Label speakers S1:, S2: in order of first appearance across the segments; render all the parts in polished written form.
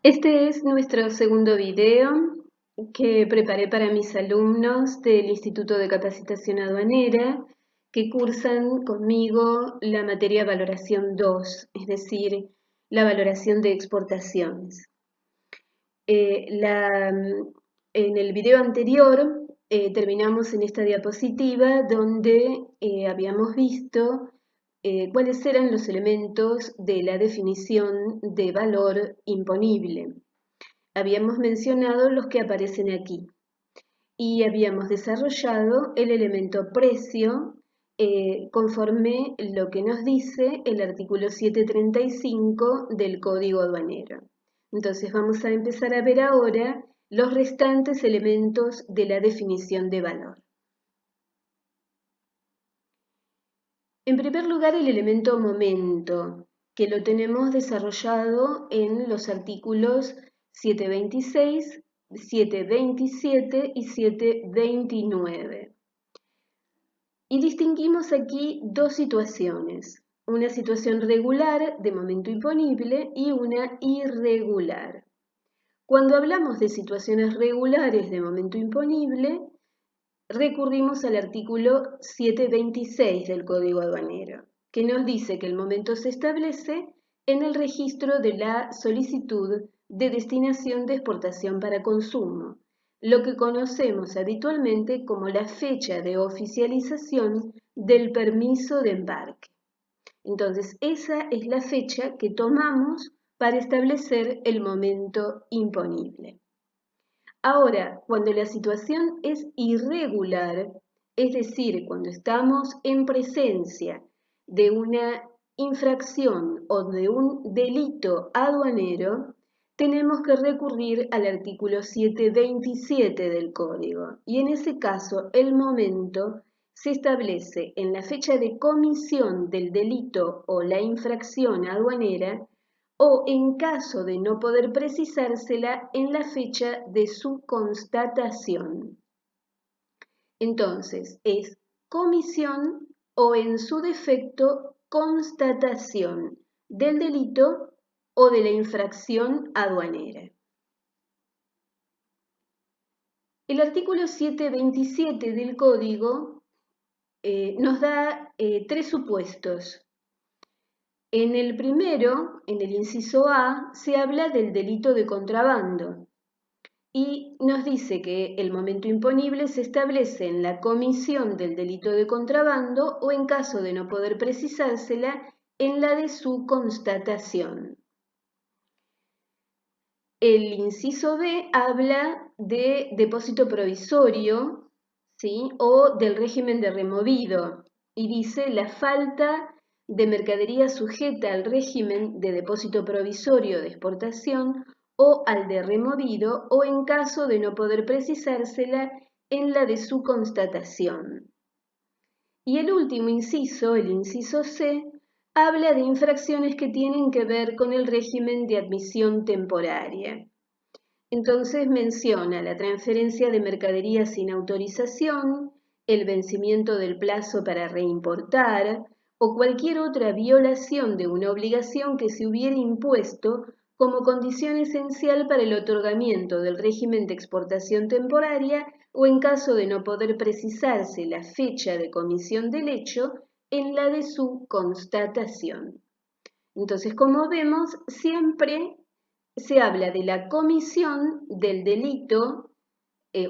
S1: Este es nuestro segundo video que preparé para mis alumnos del Instituto de Capacitación Aduanera que cursan conmigo la materia Valoración 2, es decir, la valoración de exportaciones. En el video anterior terminamos en esta diapositiva donde habíamos visto cuáles eran los elementos de la definición de valor imponible. Habíamos mencionado los que aparecen aquí y habíamos desarrollado el elemento precio conforme lo que nos dice el artículo 735 del Código Aduanero. Entonces vamos a empezar a ver ahora los restantes elementos de la definición de valor. En primer lugar, el elemento momento, que lo tenemos desarrollado en los artículos 726, 727 y 729. Y distinguimos aquí dos situaciones, una situación regular de momento imponible y una irregular. Cuando hablamos de situaciones regulares de momento imponible, recurrimos al artículo 726 del Código Aduanero, que nos dice que el momento se establece en el registro de la solicitud de destinación de exportación para consumo, lo que conocemos habitualmente como la fecha de oficialización del permiso de embarque. Entonces, esa es la fecha que tomamos para establecer el momento imponible. Ahora, cuando la situación es irregular, es decir, cuando estamos en presencia de una infracción o de un delito aduanero, tenemos que recurrir al artículo 727 del Código y en ese caso el momento se establece en la fecha de comisión del delito o la infracción aduanera o en caso de no poder precisársela en la fecha de su constatación. Entonces, es comisión o en su defecto constatación del delito o de la infracción aduanera. El artículo 727 del Código nos da tres supuestos. En el primero, en el inciso A, se habla del delito de contrabando y nos dice que el momento imponible se establece en la comisión del delito de contrabando o en caso de no poder precisársela, en la de su constatación. El inciso B habla de depósito provisorio, ¿sí? O del régimen de removido y dice la falta de mercadería sujeta al régimen de depósito provisorio de exportación o al de removido o en caso de no poder precisársela en la de su constatación. Y el último inciso, el inciso C, habla de infracciones que tienen que ver con el régimen de admisión temporaria. Entonces menciona la transferencia de mercadería sin autorización, el vencimiento del plazo para reimportar o cualquier otra violación de una obligación que se hubiera impuesto como condición esencial para el otorgamiento del régimen de exportación temporaria o en caso de no poder precisarse la fecha de comisión del hecho en la de su constatación. Entonces, como vemos, siempre se habla de la comisión del delito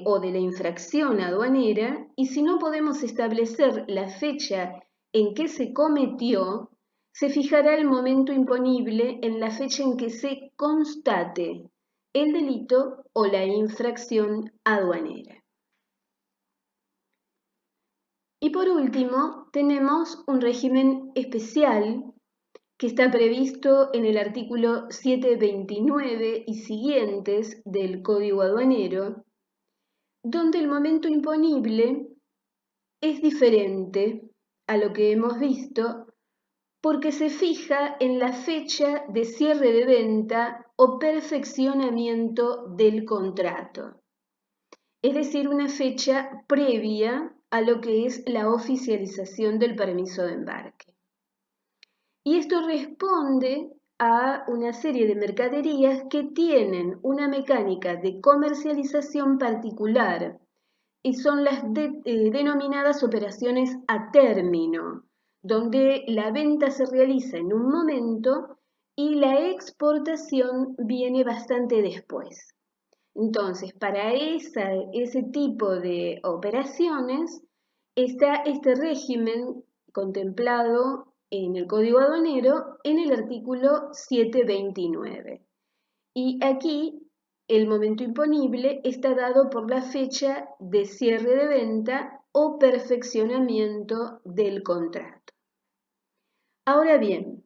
S1: o de la infracción aduanera y si no podemos establecer la fecha en que se cometió, se fijará el momento imponible en la fecha en que se constate el delito o la infracción aduanera. Y por último, tenemos un régimen especial que está previsto en el artículo 729 y siguientes del Código Aduanero, donde el momento imponible es diferente a lo que hemos visto porque se fija en la fecha de cierre de venta o perfeccionamiento del contrato, es decir, una fecha previa a lo que es la oficialización del permiso de embarque. Y esto responde a una serie de mercaderías que tienen una mecánica de comercialización particular y son las denominadas operaciones a término, donde la venta se realiza en un momento y la exportación viene bastante después. Entonces, para ese tipo de operaciones está este régimen contemplado en el Código Aduanero en el artículo 729. Y aquí el momento imponible está dado por la fecha de cierre de venta o perfeccionamiento del contrato. Ahora bien,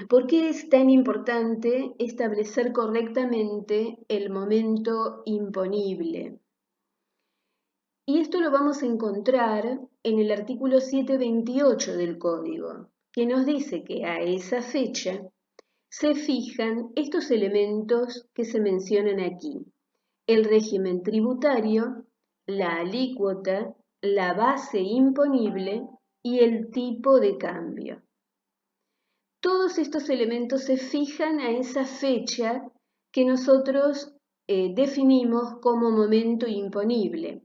S1: ¿por qué es tan importante establecer correctamente el momento imponible? Y esto lo vamos a encontrar en el artículo 728 del Código, que nos dice que a esa fecha se fijan estos elementos que se mencionan aquí: el régimen tributario, la alícuota, la base imponible y el tipo de cambio. Todos estos elementos se fijan a esa fecha que nosotros definimos como momento imponible.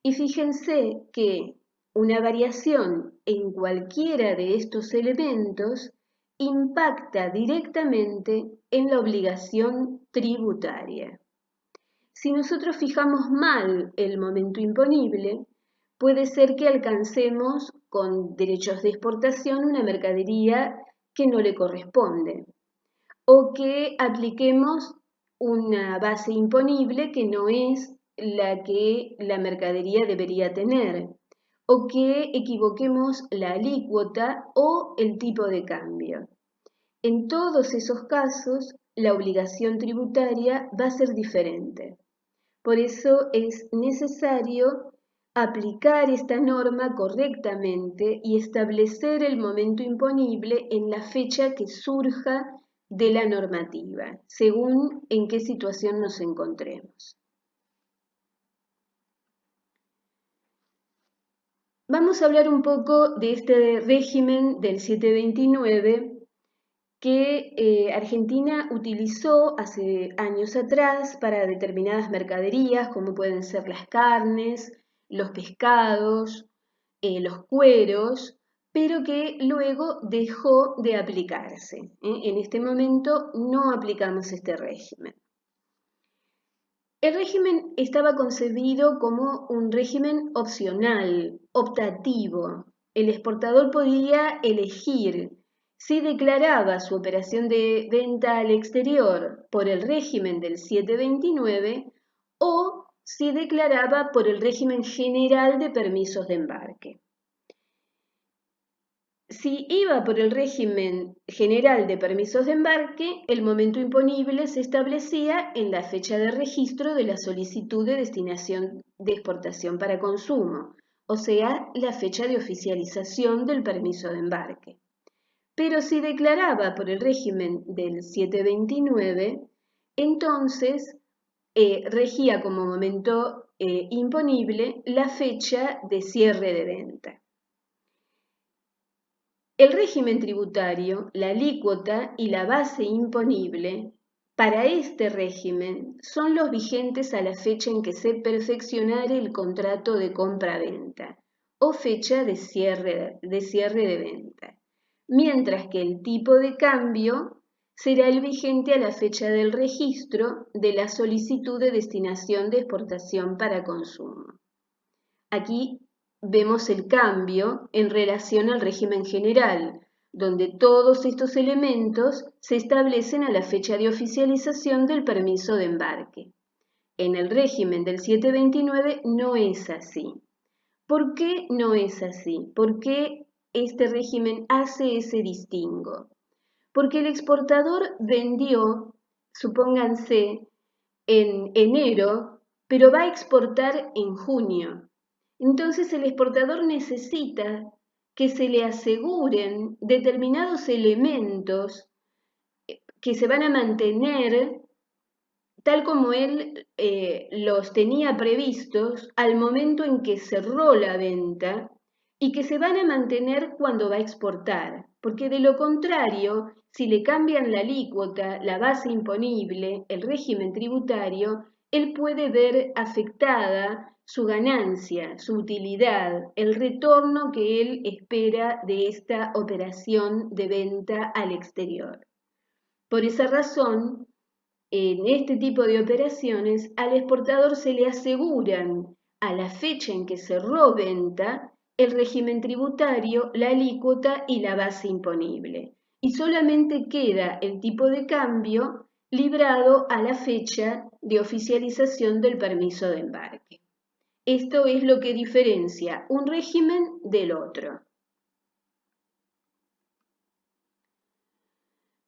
S1: Y fíjense que una variación en cualquiera de estos elementos impacta directamente en la obligación tributaria. Si nosotros fijamos mal el momento imponible, puede ser que alcancemos con derechos de exportación una mercadería que no le corresponde, o que apliquemos una base imponible que no es la que la mercadería debería tener, o que equivoquemos la alícuota o el tipo de cambio. En todos esos casos, la obligación tributaria va a ser diferente. Por eso es necesario aplicar esta norma correctamente y establecer el momento imponible en la fecha que surja de la normativa, según en qué situación nos encontremos. Vamos a hablar un poco de este régimen del 729 que Argentina utilizó hace años atrás para determinadas mercaderías, como pueden ser las carnes, los pescados, los cueros, pero que luego dejó de aplicarse. En este momento no aplicamos este régimen. El régimen estaba concebido como un régimen opcional, optativo. El exportador podía elegir si declaraba su operación de venta al exterior por el régimen del 729 o si declaraba por el régimen general de permisos de embarque. Si iba por el régimen general de permisos de embarque, el momento imponible se establecía en la fecha de registro de la solicitud de destinación de exportación para consumo, o sea, la fecha de oficialización del permiso de embarque. Pero si declaraba por el régimen del 729, entonces regía como momento imponible la fecha de cierre de venta. El régimen tributario, la alícuota y la base imponible para este régimen son los vigentes a la fecha en que se perfeccionare el contrato de compra-venta o fecha de cierre de venta, mientras que el tipo de cambio será el vigente a la fecha del registro de la solicitud de destinación de exportación para consumo. Aquí vemos el cambio en relación al régimen general, donde todos estos elementos se establecen a la fecha de oficialización del permiso de embarque. En el régimen del 729 no es así. ¿Por qué no es así? ¿Por qué este régimen hace ese distingo? Porque el exportador vendió, supónganse, en enero, pero va a exportar en junio. Entonces el exportador necesita que se le aseguren determinados elementos que se van a mantener tal como él los tenía previstos al momento en que cerró la venta y que se van a mantener cuando va a exportar. porque de lo contrario, si le cambian la alícuota, la base imponible, el régimen tributario, él puede ver afectada su ganancia, su utilidad, el retorno que él espera de esta operación de venta al exterior. Por esa razón, en este tipo de operaciones, al exportador se le aseguran a la fecha en que cerró venta el régimen tributario, la alícuota y la base imponible. Y solamente queda el tipo de cambio librado a la fecha de oficialización del permiso de embarque. Esto es lo que diferencia un régimen del otro.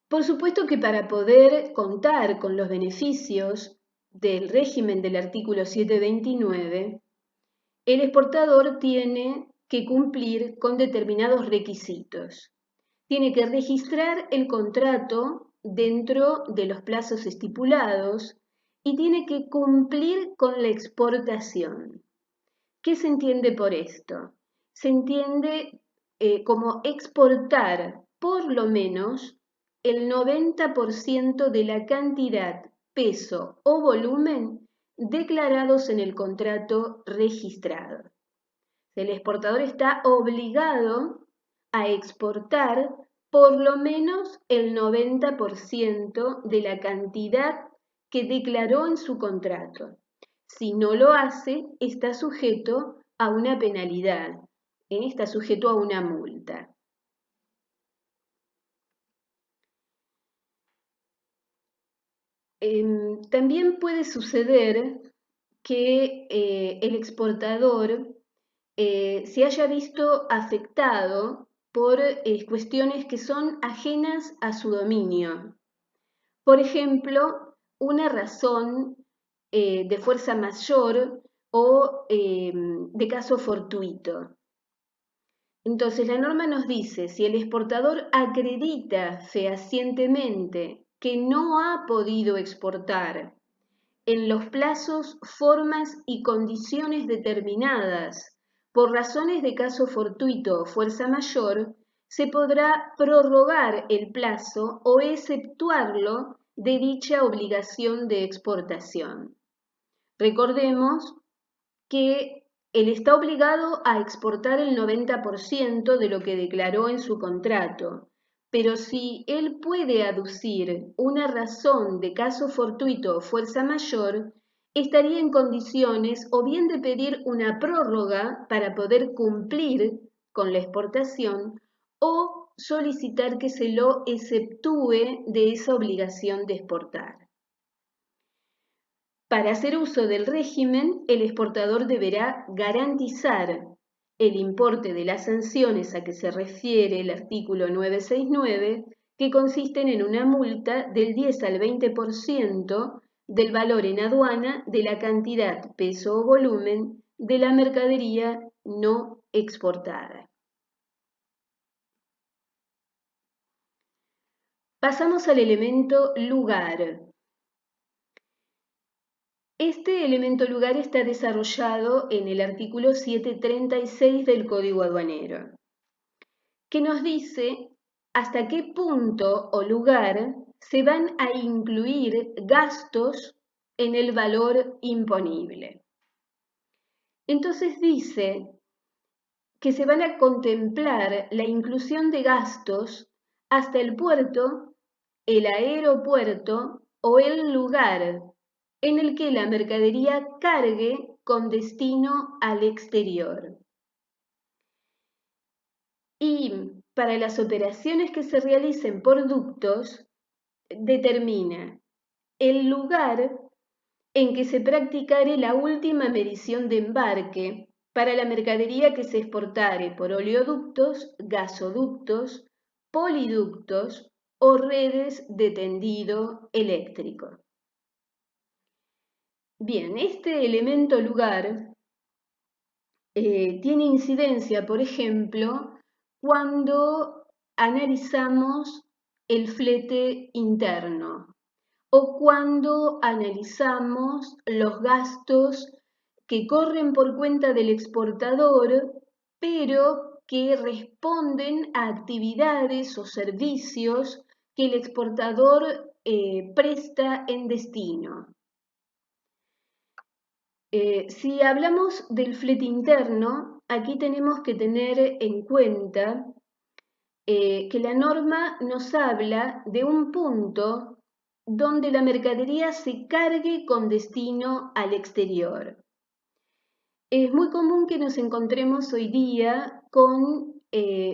S1: Por supuesto que para poder contar con los beneficios del régimen del artículo 729, el exportador tiene que cumplir con determinados requisitos. Tiene que registrar el contrato dentro de los plazos estipulados y tiene que cumplir con la exportación. ¿Qué se entiende por esto? Se entiende como exportar por lo menos el 90% de la cantidad, peso o volumen declarados en el contrato registrado. El exportador está obligado a exportar por lo menos el 90% de la cantidad que declaró en su contrato. Si no lo hace, está sujeto a una penalidad, está sujeto a una multa. También puede suceder que el exportador se haya visto afectado por cuestiones que son ajenas a su dominio. Por ejemplo, una razón de fuerza mayor o de caso fortuito. Entonces, la norma nos dice, si el exportador acredita fehacientemente que no ha podido exportar en los plazos, formas y condiciones determinadas por razones de caso fortuito o fuerza mayor, se podrá prorrogar el plazo o exceptuarlo de dicha obligación de exportación. Recordemos que él está obligado a exportar el 90% de lo que declaró en su contrato, pero si él puede aducir una razón de caso fortuito o fuerza mayor, estaría en condiciones o bien de pedir una prórroga para poder cumplir con la exportación o solicitar que se lo exceptúe de esa obligación de exportar. Para hacer uso del régimen, el exportador deberá garantizar el importe de las sanciones a que se refiere el artículo 969, que consisten en una multa del 10 al 20% del valor en aduana de la cantidad, peso o volumen de la mercadería no exportada. Pasamos al elemento lugar. Este elemento lugar está desarrollado en el artículo 736 del Código Aduanero, que nos dice hasta qué punto o lugar se van a incluir gastos en el valor imponible. Entonces dice que se van a contemplar la inclusión de gastos hasta el puerto, el aeropuerto o el lugar en el que la mercadería cargue con destino al exterior. Y para las operaciones que se realicen por ductos, determina el lugar en que se practicare la última medición de embarque para la mercadería que se exportare por oleoductos, gasoductos, poliductos o redes de tendido eléctrico. Bien, este elemento lugar tiene incidencia, por ejemplo, cuando analizamos el flete interno o cuando analizamos los gastos que corren por cuenta del exportador, pero que responden a actividades o servicios que el exportador presta en destino. Si hablamos del flete interno, aquí tenemos que tener en cuenta que la norma nos habla de un punto donde la mercadería se cargue con destino al exterior. Es muy común que nos encontremos hoy día con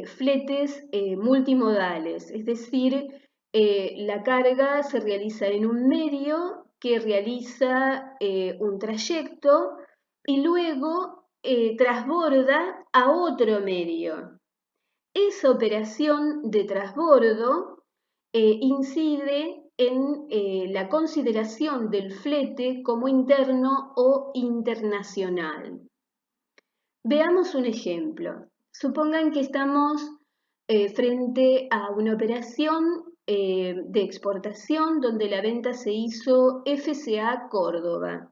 S1: fletes multimodales, es decir, la carga se realiza en un medio que realiza un trayecto y luego transborda a otro medio. Esa operación de transbordo incide en la consideración del flete como interno o internacional. Veamos un ejemplo. Supongan que estamos frente a una operación de exportación donde la venta se hizo FCA Córdoba.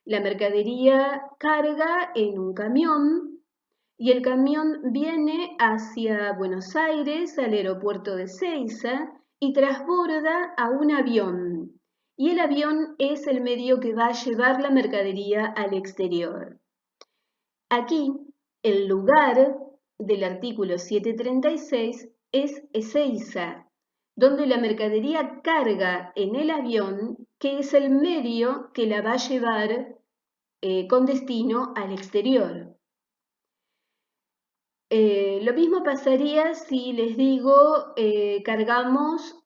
S1: La mercadería carga en un camión y el camión viene hacia Buenos Aires, al aeropuerto de Ezeiza, y transborda a un avión. Y el avión es el medio que va a llevar la mercadería al exterior. Aquí, el lugar del artículo 736 es Ezeiza, donde la mercadería carga en el avión, que es el medio que la va a llevar con destino al exterior. Lo mismo pasaría si les digo cargamos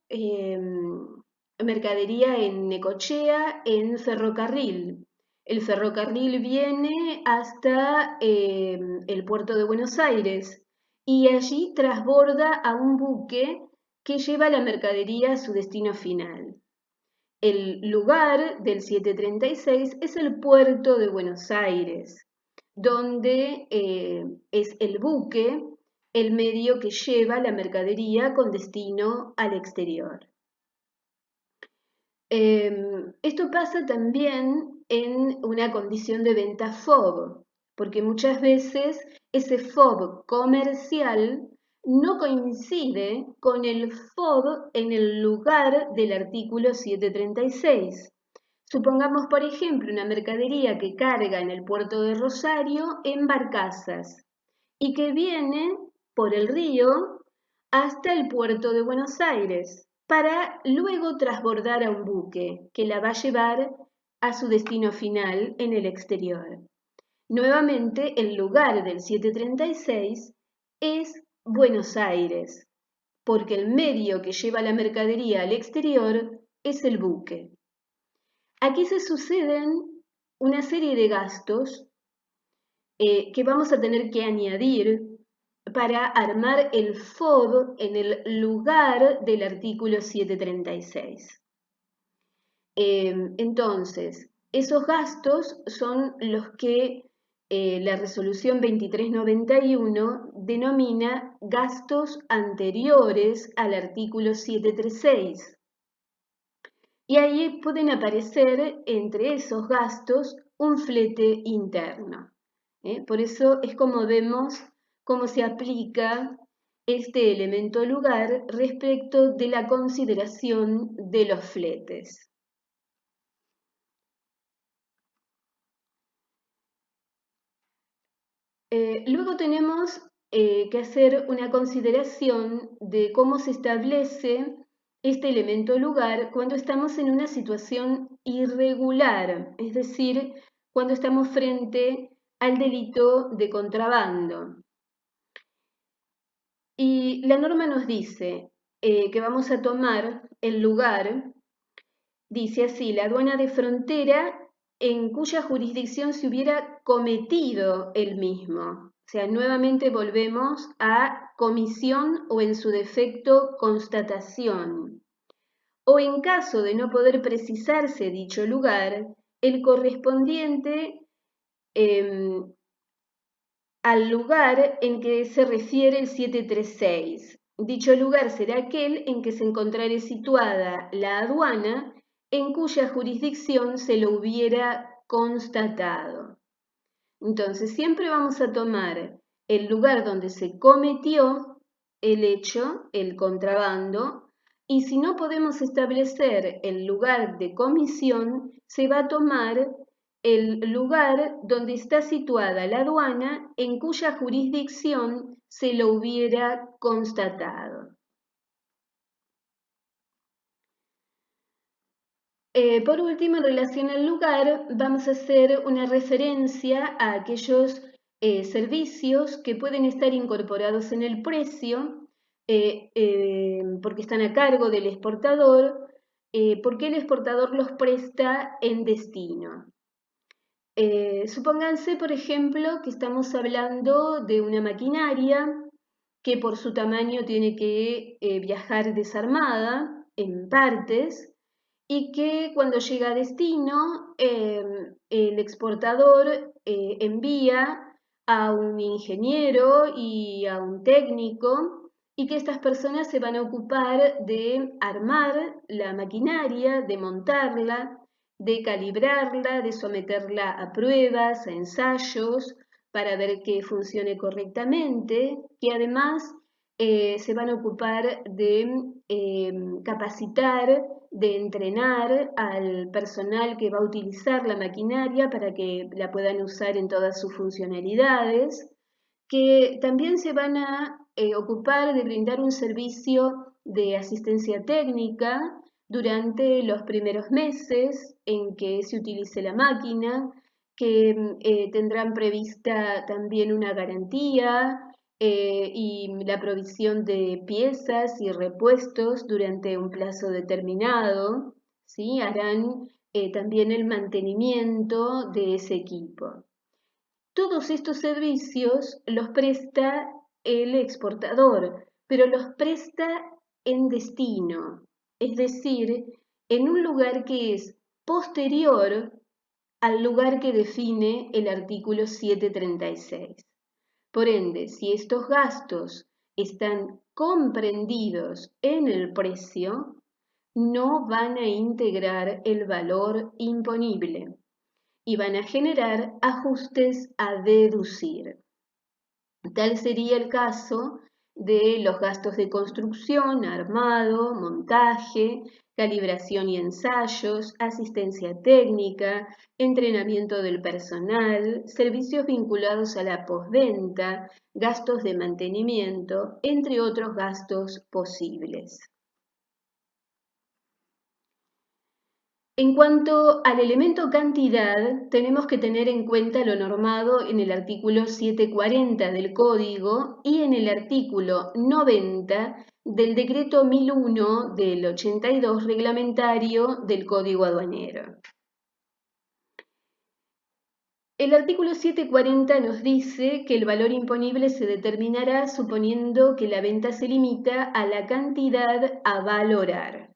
S1: mercadería en Necochea en ferrocarril. El ferrocarril viene hasta el puerto de Buenos Aires y allí transborda a un buque que lleva la mercadería a su destino final. El lugar del 736 es el puerto de Buenos Aires, donde es el buque el medio que lleva la mercadería con destino al exterior. Esto pasa también en una condición de venta FOB, porque muchas veces ese FOB comercial no coincide con el FOB en el lugar del artículo 736. Supongamos, por ejemplo, una mercadería que carga en el puerto de Rosario en barcazas y que viene por el río hasta el puerto de Buenos Aires para luego transbordar a un buque que la va a llevar a su destino final en el exterior. Nuevamente, el lugar del 736 es Buenos Aires, porque el medio que lleva la mercadería al exterior es el buque. Aquí se suceden una serie de gastos que vamos a tener que añadir para armar el FOB en el lugar del artículo 736. Entonces, esos gastos son los que la resolución 2391 denomina gastos anteriores al artículo 736. Y ahí pueden aparecer entre esos gastos un flete interno. Por eso es como vemos cómo se aplica este elemento lugar respecto de la consideración de los fletes. Luego tenemos que hacer una consideración de cómo se establece este elemento lugar cuando estamos en una situación irregular, es decir, cuando estamos frente al delito de contrabando. Y la norma nos dice que vamos a tomar el lugar, dice así, la aduana de frontera en cuya jurisdicción se hubiera cometido el mismo. O sea, nuevamente volvemos a comisión o en su defecto constatación. O en caso de no poder precisarse dicho lugar, el correspondiente al lugar en que se refiere el 736. Dicho lugar será aquel en que se encontrare situada la aduana en cuya jurisdicción se lo hubiera constatado. Entonces, siempre vamos a tomar el lugar donde se cometió el hecho, el contrabando, y si no podemos establecer el lugar de comisión, se va a tomar el lugar donde está situada la aduana en cuya jurisdicción se lo hubiera constatado. Por último, en relación al lugar, vamos a hacer una referencia a aquellos servicios que pueden estar incorporados en el precio porque están a cargo del exportador, porque el exportador los presta en destino. Supónganse, por ejemplo, que estamos hablando de una maquinaria que por su tamaño tiene que viajar desarmada en partes y que cuando llega a destino el exportador envía a un ingeniero y a un técnico y que estas personas se van a ocupar de armar la maquinaria, de montarla, de calibrarla, de someterla a pruebas, a ensayos, para ver que funcione correctamente, que además se van a ocupar de capacitar, de entrenar al personal que va a utilizar la maquinaria para que la puedan usar en todas sus funcionalidades, que también se van a ocupar de brindar un servicio de asistencia técnica durante los primeros meses en que se utilice la máquina, que tendrán prevista también una garantía y la provisión de piezas y repuestos durante un plazo determinado, ¿sí? Harán también el mantenimiento de ese equipo. Todos estos servicios los presta el exportador, pero los presta en destino, es decir, en un lugar que es posterior al lugar que define el artículo 736. Por ende, si estos gastos están comprendidos en el precio, no van a integrar el valor imponible y van a generar ajustes a deducir. Tal sería el caso de los gastos de construcción, armado, montaje, calibración y ensayos, asistencia técnica, entrenamiento del personal, servicios vinculados a la postventa, gastos de mantenimiento, entre otros gastos posibles. En cuanto al elemento cantidad, tenemos que tener en cuenta lo normado en el artículo 740 del Código y en el artículo 90 del Decreto 1001 del 82 reglamentario del Código Aduanero. El artículo 740 nos dice que el valor imponible se determinará suponiendo que la venta se limita a la cantidad a valorar.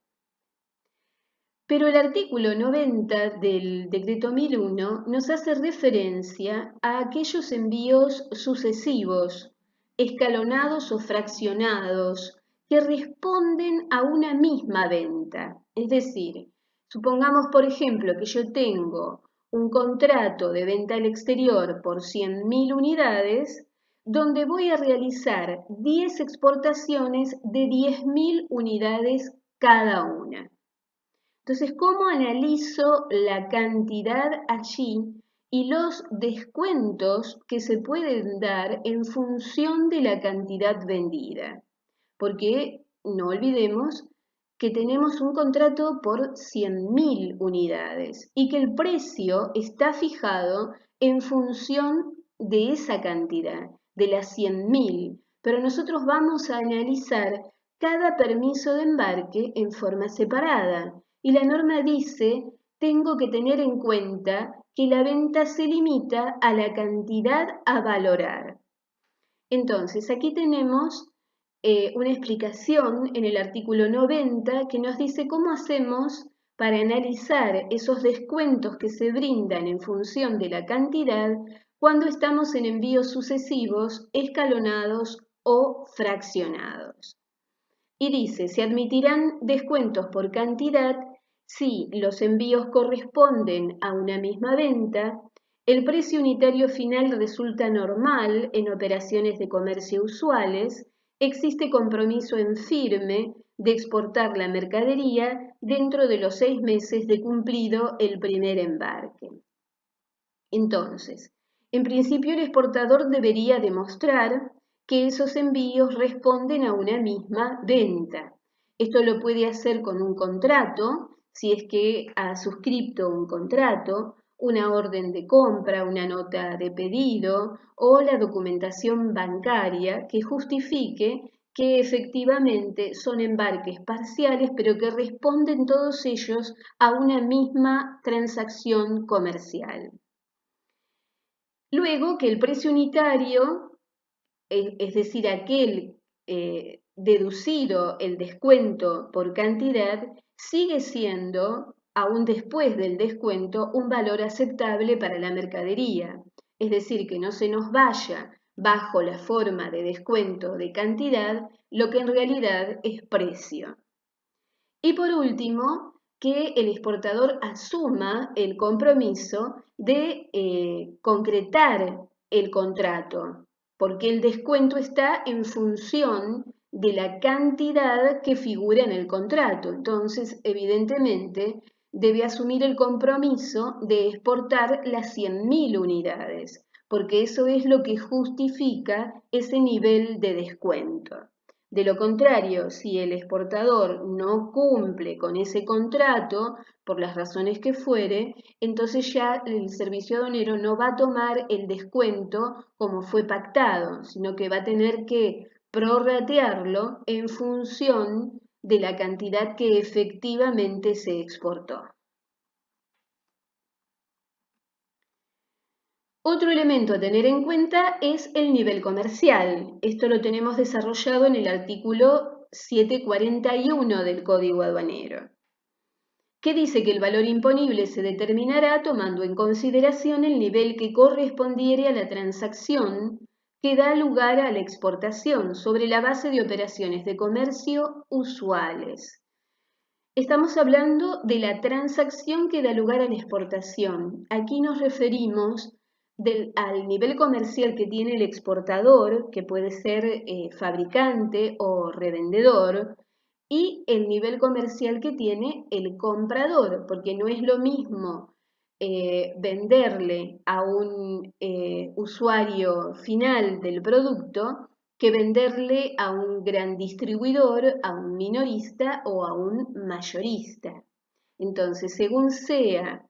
S1: Pero el artículo 90 del Decreto 1001 nos hace referencia a aquellos envíos sucesivos, escalonados o fraccionados, que responden a una misma venta. Es decir, supongamos, por ejemplo, que yo tengo un contrato de venta al exterior por 100.000 unidades, donde voy a realizar 10 exportaciones de 10.000 unidades cada una. Entonces, ¿cómo analizo la cantidad allí y los descuentos que se pueden dar en función de la cantidad vendida? Porque no olvidemos que tenemos un contrato por 100.000 unidades y que el precio está fijado en función de esa cantidad, de las 100.000. Pero nosotros vamos a analizar cada permiso de embarque en forma separada. Y la norma dice, tengo que tener en cuenta que la venta se limita a la cantidad a valorar. Entonces, aquí tenemos una explicación en el artículo 90 que nos dice cómo hacemos para analizar esos descuentos que se brindan en función de la cantidad cuando estamos en envíos sucesivos, escalonados o fraccionados. Y dice, se admitirán descuentos por cantidad si los envíos corresponden a una misma venta, El precio unitario final resulta normal en operaciones de comercio usuales. Existe compromiso en firme de exportar la mercadería dentro de los 6 meses de cumplido el primer embarque. Entonces, en principio el exportador debería demostrar que esos envíos responden a una misma venta. Esto lo puede hacer con un contrato, si es que ha suscrito un contrato, una orden de compra, una nota de pedido o la documentación bancaria que justifique que efectivamente son embarques parciales, pero que responden todos ellos a una misma transacción comercial. Luego que el precio unitario, es decir, aquel deducido el descuento por cantidad, sigue siendo, aún después del descuento, un valor aceptable para la mercadería. Es decir, que no se nos vaya bajo la forma de descuento de cantidad, lo que en realidad es precio. Y por último, que el exportador asuma el compromiso de concretar el contrato, porque el descuento está en función de la cantidad que figura en el contrato. Entonces, evidentemente, debe asumir el compromiso de exportar las 100.000 unidades, porque eso es lo que justifica ese nivel de descuento. De lo contrario, si el exportador no cumple con ese contrato, por las razones que fuere, entonces ya el servicio aduanero no va a tomar el descuento como fue pactado, sino que va a tener que prorratearlo en función de la cantidad que efectivamente se exportó. Otro elemento a tener en cuenta es el nivel comercial. Esto lo tenemos desarrollado en el artículo 741 del Código Aduanero, que dice que el valor imponible se determinará tomando en consideración el nivel que correspondiere a la transacción que da lugar a la exportación sobre la base de operaciones de comercio usuales. Estamos hablando de la transacción que da lugar a la exportación. Aquí nos referimos al nivel comercial que tiene el exportador, que puede ser fabricante o revendedor, y el nivel comercial que tiene el comprador, porque no es lo mismo venderle a un usuario final del producto que venderle a un gran distribuidor, a un minorista o a un mayorista. Entonces, según sea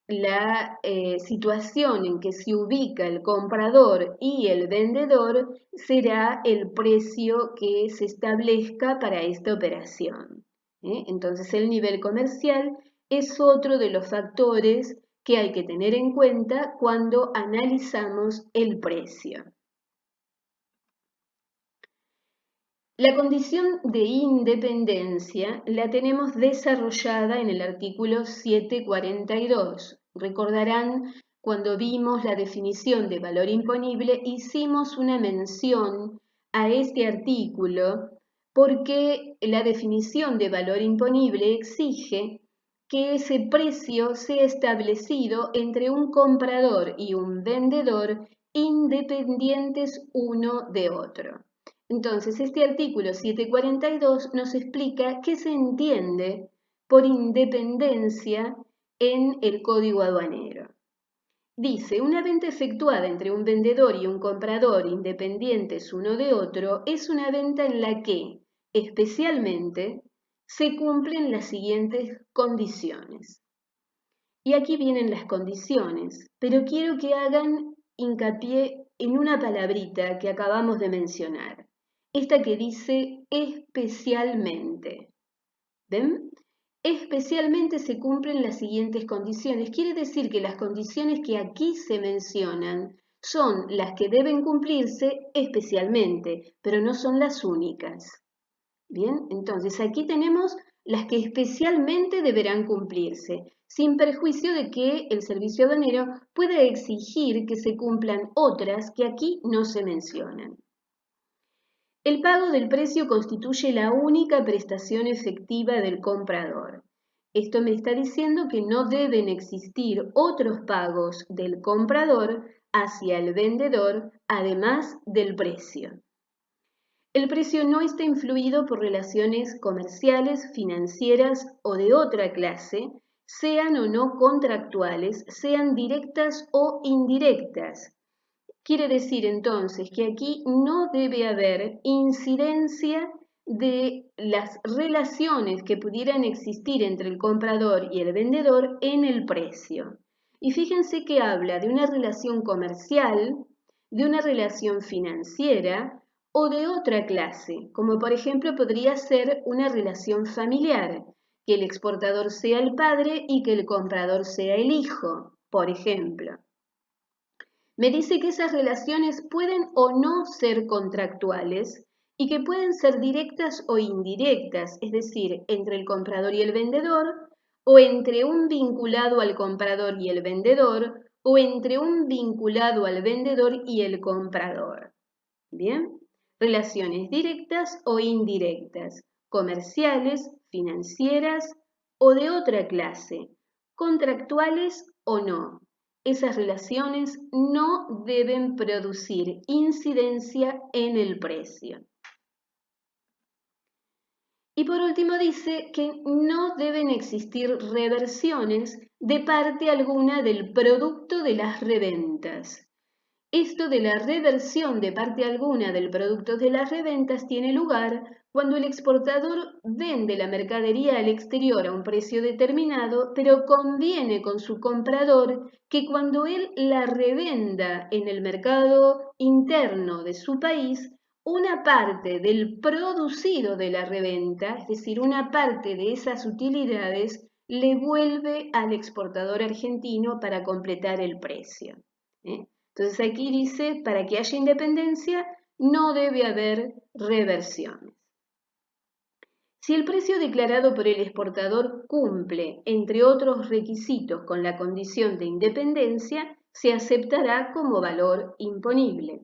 S1: la situación en que se ubica el comprador y el vendedor, será el precio que se establezca para esta operación. Entonces, el nivel comercial es otro de los factores que hay que tener en cuenta cuando analizamos el precio. La condición de independencia la tenemos desarrollada en el artículo 742. Recordarán, cuando vimos la definición de valor imponible, hicimos una mención a este artículo porque la definición de valor imponible exige que ese precio sea establecido entre un comprador y un vendedor independientes uno de otro. Entonces, este artículo 742 nos explica qué se entiende por independencia en el Código Aduanero. Dice, una venta efectuada entre un vendedor y un comprador independientes uno de otro es una venta en la que, especialmente, se cumplen las siguientes condiciones. Y aquí vienen las condiciones, pero quiero que hagan hincapié en una palabrita que acabamos de mencionar. Esta que dice especialmente. ¿Ven? Especialmente se cumplen las siguientes condiciones. Quiere decir que las condiciones que aquí se mencionan son las que deben cumplirse especialmente, pero no son las únicas. Bien, entonces aquí tenemos las que especialmente deberán cumplirse, sin perjuicio de que el servicio aduanero pueda exigir que se cumplan otras que aquí no se mencionan. El pago del precio constituye la única prestación efectiva del comprador. Esto me está diciendo que no deben existir otros pagos del comprador hacia el vendedor, además del precio. El precio no está influido por relaciones comerciales, financieras o de otra clase, sean o no contractuales, sean directas o indirectas. Quiere decir entonces que aquí no debe haber incidencia de las relaciones que pudieran existir entre el comprador y el vendedor en el precio. Y fíjense que habla de una relación comercial, de una relación financiera o de otra clase, como por ejemplo podría ser una relación familiar, que el exportador sea el padre y que el comprador sea el hijo, por ejemplo. Me dice que esas relaciones pueden o no ser contractuales y que pueden ser directas o indirectas, es decir, entre el comprador y el vendedor, o entre un vinculado al comprador y el vendedor, o entre un vinculado al vendedor y el comprador. Bien, relaciones directas o indirectas, comerciales, financieras o de otra clase, contractuales o no. Esas relaciones no deben producir incidencia en el precio. Y por último dice que no deben existir reversiones de parte alguna del producto de las reventas. Esto de la reversión de parte alguna del producto de las reventas tiene lugar cuando el exportador vende la mercadería al exterior a un precio determinado, pero conviene con su comprador que cuando él la revenda en el mercado interno de su país, una parte del producido de la reventa, es decir, una parte de esas utilidades, le vuelve al exportador argentino para completar el precio. Entonces aquí dice, para que haya independencia no debe haber reversiones. Si el precio declarado por el exportador cumple, entre otros requisitos, con la condición de independencia, se aceptará como valor imponible.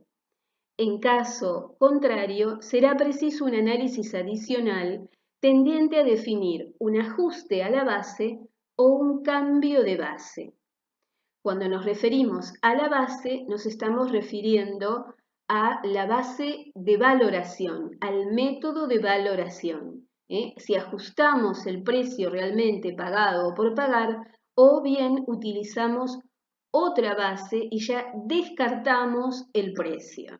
S1: En caso contrario, será preciso un análisis adicional tendiente a definir un ajuste a la base o un cambio de base. Cuando nos referimos a la base, nos estamos refiriendo a la base de valoración, al método de valoración. Si ajustamos el precio realmente pagado o por pagar, o bien utilizamos otra base y ya descartamos el precio.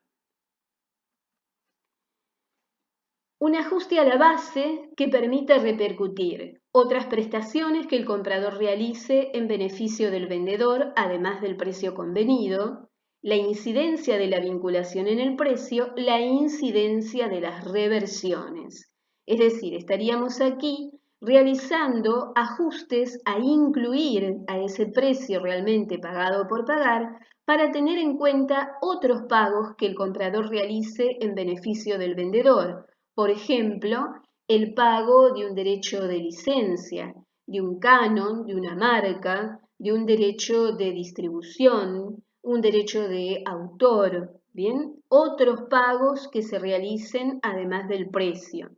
S1: Un ajuste a la base que permita repercutir otras prestaciones que el comprador realice en beneficio del vendedor, además del precio convenido, la incidencia de la vinculación en el precio, la incidencia de las reversiones. Es decir, estaríamos aquí realizando ajustes a incluir a ese precio realmente pagado por pagar para tener en cuenta otros pagos que el comprador realice en beneficio del vendedor. Por ejemplo, el pago de un derecho de licencia, de un canon, de una marca, de un derecho de distribución, un derecho de autor, ¿bien? Otros pagos que se realicen además del precio.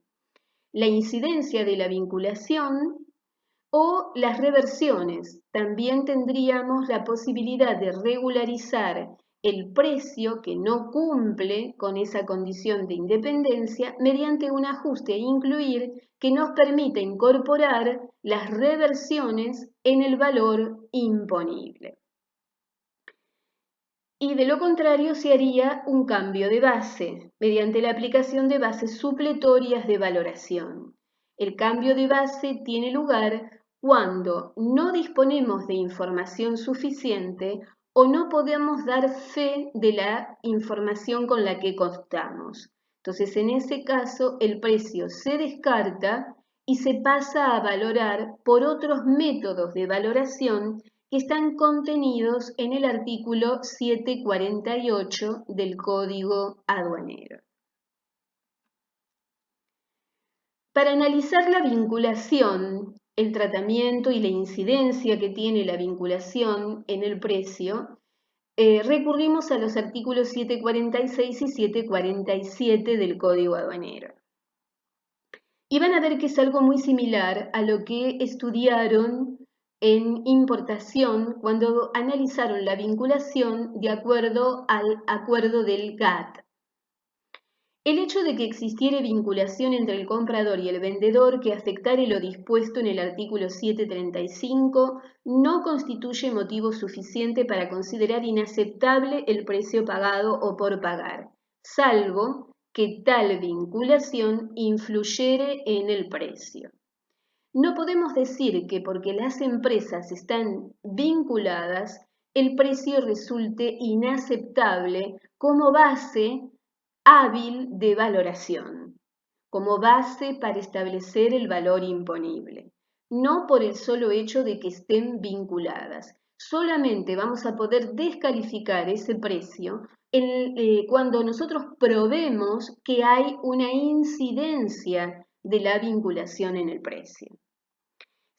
S1: La incidencia de la vinculación o las reversiones. También tendríamos la posibilidad de regularizar el precio que no cumple con esa condición de independencia mediante un ajuste e incluir que nos permite incorporar las reversiones en el valor imponible. Y de lo contrario se haría un cambio de base mediante la aplicación de bases supletorias de valoración. El cambio de base tiene lugar cuando no disponemos de información suficiente o no podemos dar fe de la información con la que contamos. Entonces, en ese caso, el precio se descarta y se pasa a valorar por otros métodos de valoración que están contenidos en el artículo 748 del Código Aduanero. Para analizar la vinculación, el tratamiento y la incidencia que tiene la vinculación en el precio, recurrimos a los artículos 746 y 747 del Código Aduanero. Y van a ver que es algo muy similar a lo que estudiaron en importación cuando analizaron la vinculación de acuerdo al acuerdo del GATT. El hecho de que existiera vinculación entre el comprador y el vendedor que afectare lo dispuesto en el artículo 735 no constituye motivo suficiente para considerar inaceptable el precio pagado o por pagar, salvo que tal vinculación influyere en el precio. No podemos decir que porque las empresas están vinculadas, el precio resulte inaceptable como base hábil de valoración, como base para establecer el valor imponible, no por el solo hecho de que estén vinculadas. Solamente vamos a poder descalificar ese precio cuando nosotros probemos que hay una incidencia de la vinculación en el precio.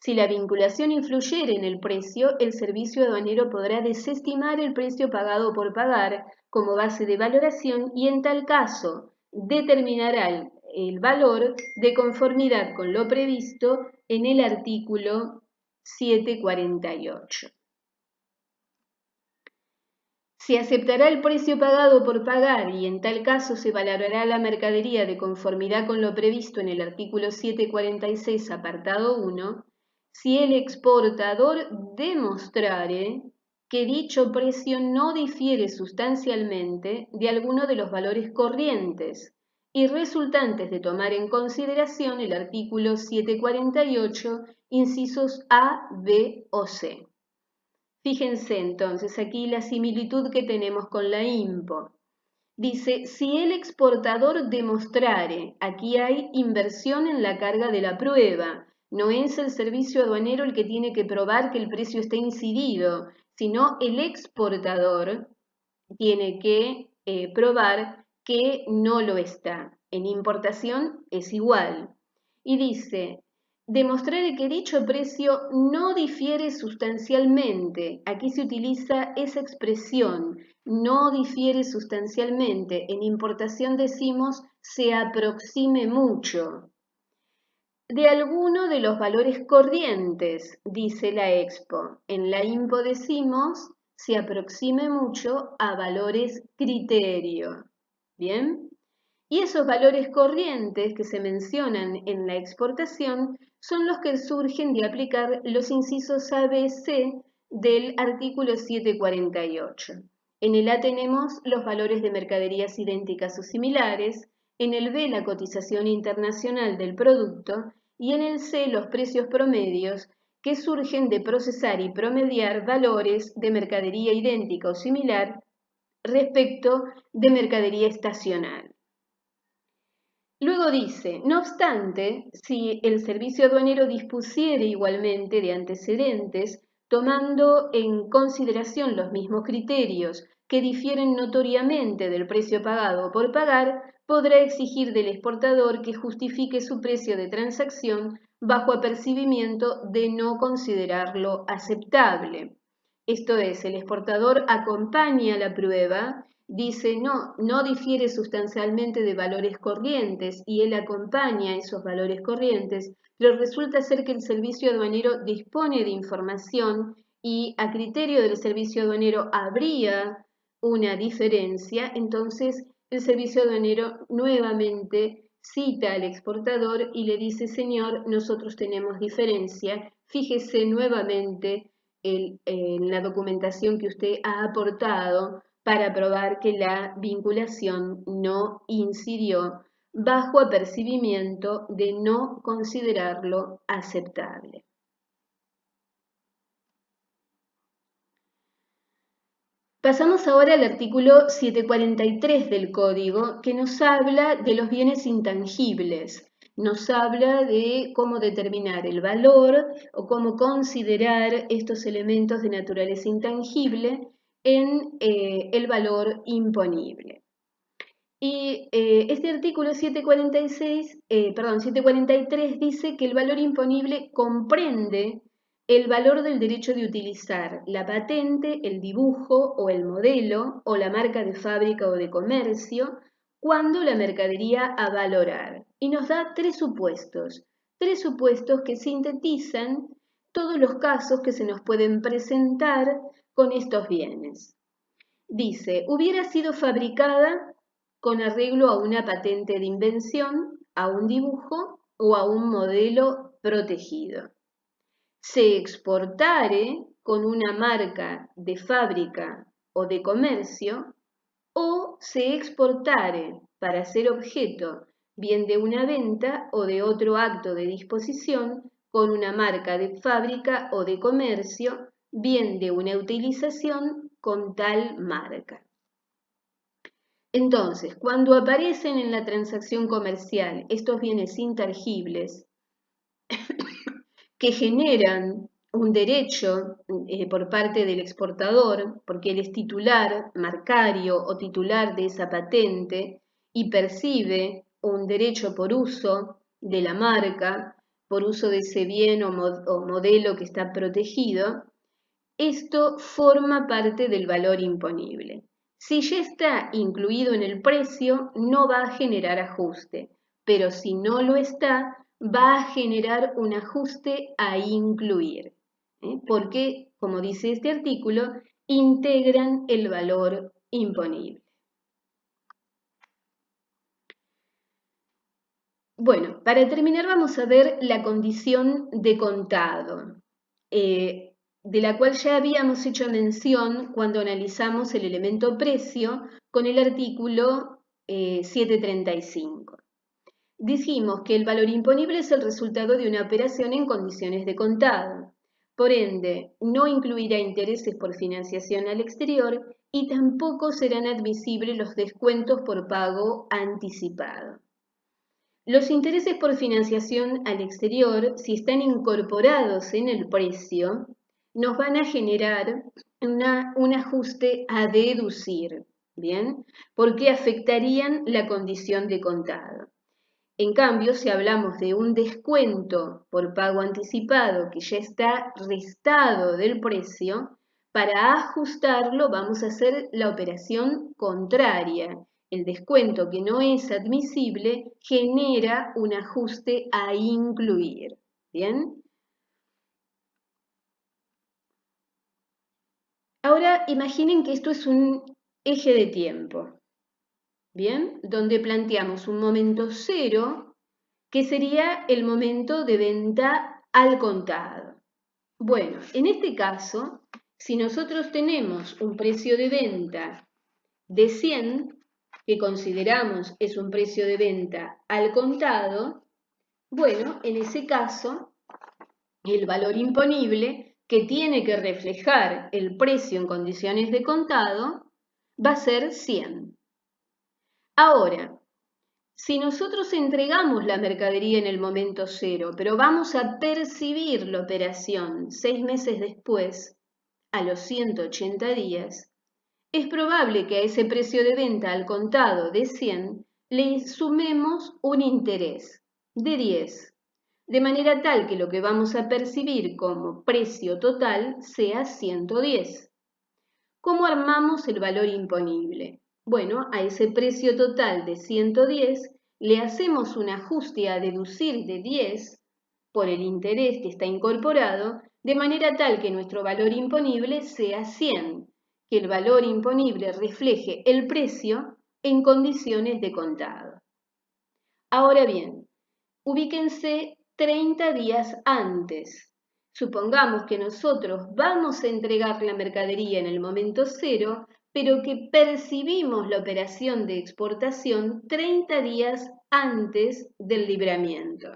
S1: Si la vinculación influyere en el precio, el servicio aduanero podrá desestimar el precio pagado por pagar como base de valoración y en tal caso determinará el valor de conformidad con lo previsto en el artículo 748. Se aceptará el precio pagado por pagar y en tal caso se valorará la mercadería de conformidad con lo previsto en el artículo 746, apartado 1, si el exportador demostrare que dicho precio no difiere sustancialmente de alguno de los valores corrientes y resultantes de tomar en consideración el artículo 748, incisos A, B o C. Fíjense entonces aquí la similitud que tenemos con la IMPO. Dice, si el exportador demostrare, aquí hay inversión en la carga de la prueba, no es el servicio aduanero el que tiene que probar que el precio está incidido, sino el exportador tiene que probar que no lo está. En importación es igual. Y dice, demostrar que dicho precio no difiere sustancialmente. Aquí se utiliza esa expresión, no difiere sustancialmente. En importación decimos se aproxime mucho. De alguno de los valores corrientes, dice la Expo. En la IMPO decimos se aproxime mucho a valores criterio. ¿Bien? Y esos valores corrientes que se mencionan en la exportación son los que surgen de aplicar los incisos A, B, C del artículo 748. En el A tenemos los valores de mercaderías idénticas o similares, en el B la cotización internacional del producto y en el C los precios promedios que surgen de procesar y promediar valores de mercadería idéntica o similar respecto de mercadería estacional. Luego dice, no obstante, si el servicio aduanero dispusiere igualmente de antecedentes, tomando en consideración los mismos criterios que difieren notoriamente del precio pagado por pagar, podrá exigir del exportador que justifique su precio de transacción bajo apercibimiento de no considerarlo aceptable. Esto es, el exportador acompaña la prueba, dice no difiere sustancialmente de valores corrientes y él acompaña esos valores corrientes, pero resulta ser que el servicio aduanero dispone de información y a criterio del servicio aduanero habría una diferencia, entonces el servicio aduanero nuevamente cita al exportador y le dice, señor, nosotros tenemos diferencia, fíjese nuevamente en la documentación que usted ha aportado para probar que la vinculación no incidió bajo apercibimiento de no considerarlo aceptable. Pasamos ahora al artículo 743 del Código, que nos habla de los bienes intangibles. Nos habla de cómo determinar el valor o cómo considerar estos elementos de naturaleza intangible en el valor imponible. Y este artículo 743 dice que el valor imponible comprende el valor del derecho de utilizar la patente, el dibujo o el modelo o la marca de fábrica o de comercio cuando la mercadería a valorar y nos da tres supuestos que sintetizan todos los casos que se nos pueden presentar con estos bienes. Dice, hubiera sido fabricada con arreglo a una patente de invención, a un dibujo o a un modelo protegido. Se exportare con una marca de fábrica o de comercio, o se exportare para ser objeto bien de una venta o de otro acto de disposición con una marca de fábrica o de comercio, bien de una utilización con tal marca. Entonces, cuando aparecen en la transacción comercial estos bienes intangibles que generan un derecho por parte del exportador, porque él es titular, marcario o titular de esa patente y percibe un derecho por uso de la marca, por uso de ese bien o modelo que está protegido, esto forma parte del valor imponible. Si ya está incluido en el precio, no va a generar ajuste, pero si no lo está, va a generar un ajuste a incluir, porque, como dice este artículo, integran el valor imponible. Bueno, para terminar vamos a ver la condición de contado, de la cual ya habíamos hecho mención cuando analizamos el elemento precio con el artículo 735. Dijimos que el valor imponible es el resultado de una operación en condiciones de contado. Por ende, no incluirá intereses por financiación al exterior y tampoco serán admisibles los descuentos por pago anticipado. Los intereses por financiación al exterior, si están incorporados en el precio, nos van a generar un ajuste a deducir, ¿bien? Porque afectarían la condición de contado. En cambio, si hablamos de un descuento por pago anticipado que ya está restado del precio, para ajustarlo vamos a hacer la operación contraria. El descuento que no es admisible genera un ajuste a incluir. ¿Bien? Ahora imaginen que esto es un eje de tiempo. ¿Bien? Donde planteamos un momento cero, que sería el momento de venta al contado. Bueno, en este caso, si nosotros tenemos un precio de venta de 100, que consideramos es un precio de venta al contado, bueno, en ese caso, el valor imponible que tiene que reflejar el precio en condiciones de contado va a ser 100. Ahora, si nosotros entregamos la mercadería en el momento cero, pero vamos a percibir la operación 6 meses después, a los 180 días, es probable que a ese precio de venta al contado de 100 le sumemos un interés de 10, de manera tal que lo que vamos a percibir como precio total sea 110. ¿Cómo armamos el valor imponible? Bueno, a ese precio total de 110 le hacemos un ajuste a deducir de 10 por el interés que está incorporado, de manera tal que nuestro valor imponible sea 100, que el valor imponible refleje el precio en condiciones de contado. Ahora bien, ubíquense 30 días antes. Supongamos que nosotros vamos a entregar la mercadería en el momento cero, pero que percibimos la operación de exportación 30 días antes del libramiento.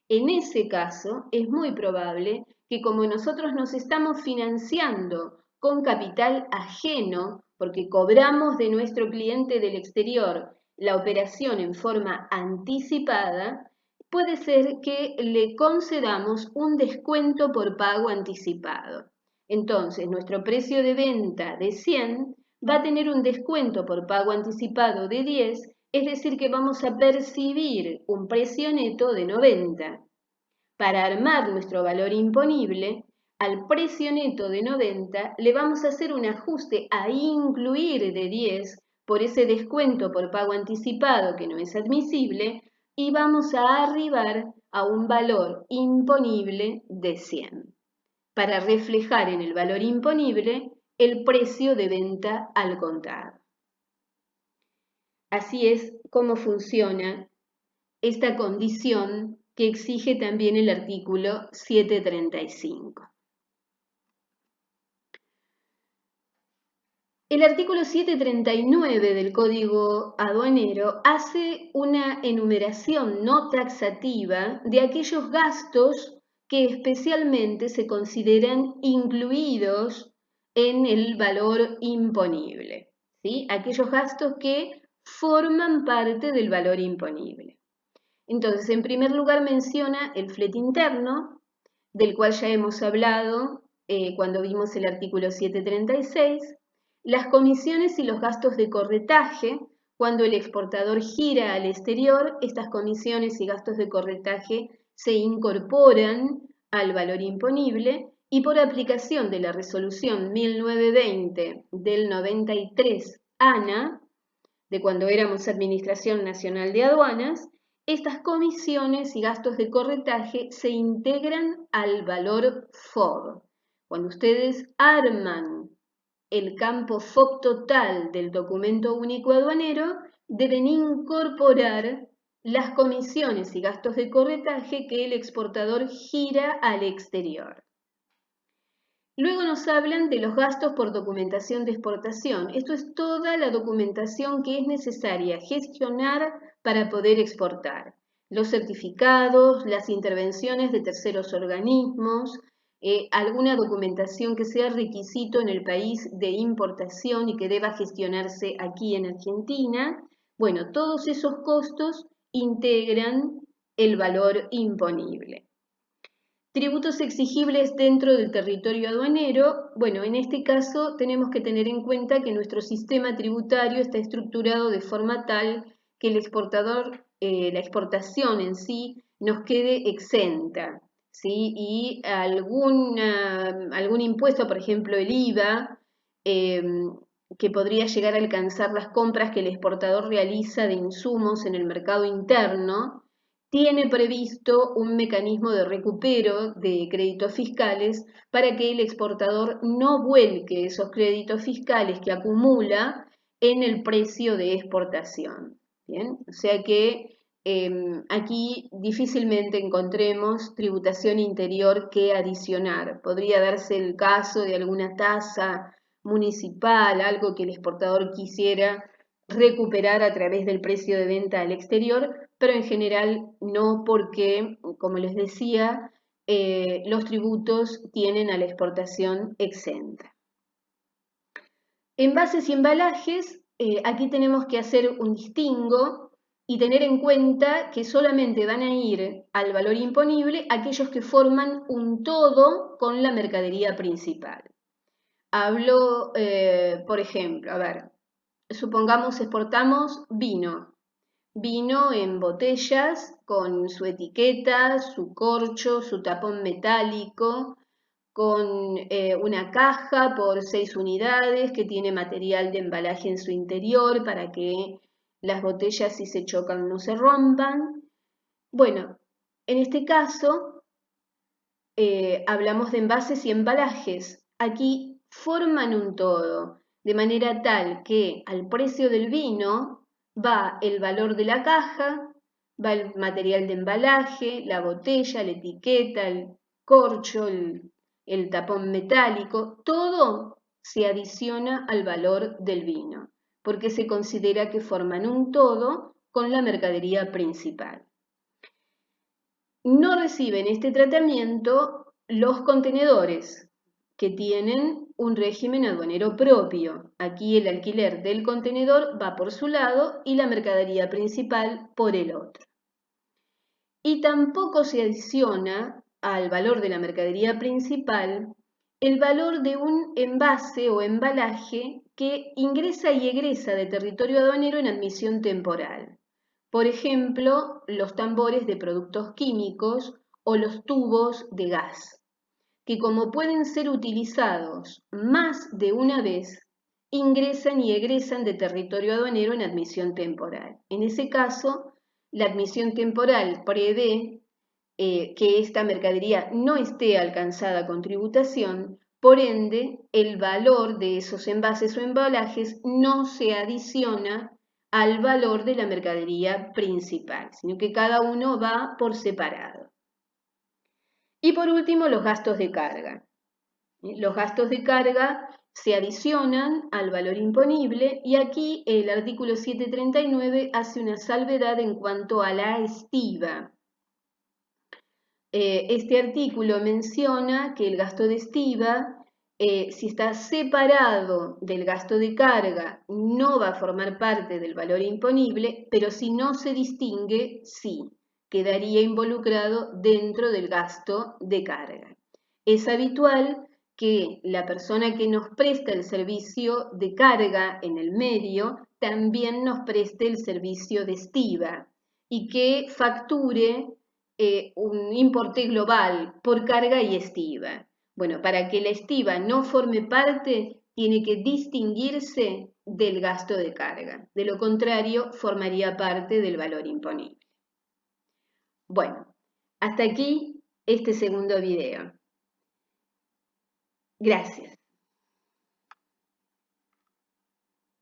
S1: En ese caso, es muy probable que como nosotros nos estamos financiando con capital ajeno, porque cobramos de nuestro cliente del exterior la operación en forma anticipada, puede ser que le concedamos un descuento por pago anticipado. Entonces, nuestro precio de venta de 100 va a tener un descuento por pago anticipado de 10, es decir, que vamos a percibir un precio neto de 90. Para armar nuestro valor imponible, al precio neto de 90 le vamos a hacer un ajuste a incluir de 10 por ese descuento por pago anticipado que no es admisible, y vamos a arribar a un valor imponible de 100 para reflejar en el valor imponible el precio de venta al contado. Así es como funciona esta condición que exige también el artículo 735. El artículo 739 del Código Aduanero hace una enumeración no taxativa de aquellos gastos que especialmente se consideran incluidos en el valor imponible, ¿sí? Aquellos gastos que forman parte del valor imponible. Entonces, en primer lugar menciona el flete interno, del cual ya hemos hablado cuando vimos el artículo 736, las comisiones y los gastos de corretaje. Cuando el exportador gira al exterior, estas comisiones y gastos de corretaje se incorporan al valor imponible y por aplicación de la resolución 1920 del 93 ANA, de cuando éramos Administración Nacional de Aduanas, estas comisiones y gastos de corretaje se integran al valor FOB. Cuando ustedes arman el campo FOB total del documento único aduanero, deben incorporar las comisiones y gastos de corretaje que el exportador gira al exterior. Luego nos hablan de los gastos por documentación de exportación. Esto es toda la documentación que es necesaria gestionar para poder exportar. Los certificados, las intervenciones de terceros organismos, alguna documentación que sea requisito en el país de importación y que deba gestionarse aquí en Argentina. Bueno, todos esos costos integran el valor imponible. Tributos exigibles dentro del territorio aduanero. Bueno, en este caso tenemos que tener en cuenta que nuestro sistema tributario está estructurado de forma tal que el exportador, la exportación en sí, nos quede exenta, ¿sí? Y algún impuesto, por ejemplo el IVA, que podría llegar a alcanzar las compras que el exportador realiza de insumos en el mercado interno, tiene previsto un mecanismo de recupero de créditos fiscales para que el exportador no vuelque esos créditos fiscales que acumula en el precio de exportación. ¿Bien? O sea que aquí difícilmente encontremos tributación interior que adicionar. Podría darse el caso de alguna tasa municipal, algo que el exportador quisiera recuperar a través del precio de venta al exterior, pero en general no, porque, como les decía, los tributos tienen a la exportación exenta. Envases y embalajes, aquí tenemos que hacer un distingo y tener en cuenta que solamente van a ir al valor imponible aquellos que forman un todo con la mercadería principal. Hablo, por ejemplo, a ver, supongamos exportamos vino en botellas con su etiqueta, su corcho, su tapón metálico, con una caja por 6 unidades que tiene material de embalaje en su interior para que las botellas, si se chocan, no se rompan. Bueno, en este caso hablamos de envases y embalajes. Aquí forman un todo, de manera tal que al precio del vino va el valor de la caja, va el material de embalaje, la botella, la etiqueta, el corcho, el tapón metálico, todo se adiciona al valor del vino, porque se considera que forman un todo con la mercadería principal. No reciben este tratamiento los contenedores, que tienen un régimen aduanero propio. Aquí el alquiler del contenedor va por su lado y la mercadería principal por el otro. Y tampoco se adiciona al valor de la mercadería principal el valor de un envase o embalaje que ingresa y egresa de territorio aduanero en admisión temporal. Por ejemplo, los tambores de productos químicos o los tubos de gas, que como pueden ser utilizados más de una vez, ingresan y egresan de territorio aduanero en admisión temporal. En ese caso, La admisión temporal prevé que esta mercadería no esté alcanzada con tributación, por ende, el valor de esos envases o embalajes no se adiciona al valor de la mercadería principal, sino que cada uno va por separado. Y por último, los gastos de carga. Los gastos de carga se adicionan al valor imponible y aquí el artículo 739 hace una salvedad en cuanto a la estiba. Este artículo menciona que el gasto de estiba, si está separado del gasto de carga, no va a formar parte del valor imponible, pero si no se distingue, sí, quedaría involucrado dentro del gasto de carga. Es habitual que la persona que nos presta el servicio de carga en el medio también nos preste el servicio de estiba y que facture un importe global por carga y estiba. Bueno, para que la estiba no forme parte, tiene que distinguirse del gasto de carga. De lo contrario, formaría parte del valor imponible. Bueno, hasta aquí este segundo video. Gracias.